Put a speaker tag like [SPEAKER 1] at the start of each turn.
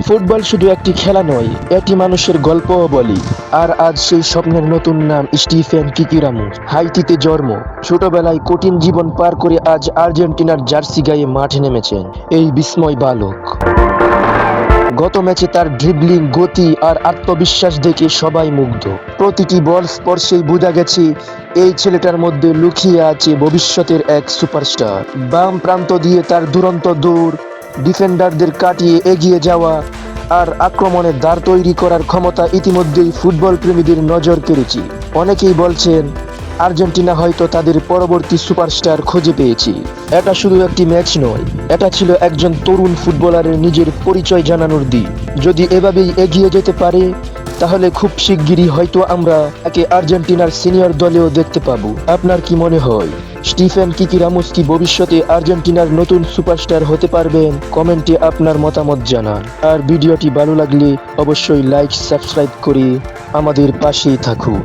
[SPEAKER 1] Football শুধু একটি খেলা নয়, এটি মানুষের গল্পও বলি। আর আজ সেই স্বপ্নের নতুন নাম স্টিফেন কিকিরামু। হাইতিতে জন্ম, ছোটবেলায় কঠিন জীবন পার করে আজ আর্জেন্টিনার জার্সি গায়ে মাঠে নেমেছেন এই বিস্ময় বালক। গত ম্যাচে তার ড্রিবলিং, গতি আর আত্মবিশ্বাস দেখে সবাই মুগ্ধ। প্রতিটি বল স্পর্শেই বোঝা গেছে এই ছেলেটার মধ্যে লুকিয়ে আছে ভবিষ্যতের এক সুপারস্টার। বাম প্রান্ত দিয়ে তার দুরন্ত দৌড়, ডিফেন্ডারদের কাটিয়ে এগিয়ে যাওয়া আর আক্রমণে দ্বার তৈরি করার ক্ষমতা ইতিমধ্যেই ফুটবল প্রেমীদের নজর কেড়েছে। অনেকেই বলছেন আর্জেন্টিনা হয়তো তাদের পরবর্তী সুপারস্টার খুঁজে পেয়েছে। এটা শুধু একটি ম্যাচ নয়, এটা ছিল একজন তরুণ ফুটবলারের নিজের পরিচয় জানানোর দিন। যদি এভাবেই এগিয়ে যেতে পারে তাহলে খুব শিগগিরই হয়তো আমরা একে আর্জেন্টিনার সিনিয়র দলেও দেখতে পাবো। আপনার কি মনে হয়, স্টিফেন কিকিরামুস কি ভবিষ্যতে আর্জেন্টিনার নতুন সুপারস্টার হতে পারবেন? কমেন্টে আপনার মতামত জানান। আর ভিডিওটি ভালো লাগলে অবশ্যই লাইক, সাবস্ক্রাইব করে আমাদের পাশেই থাকুন।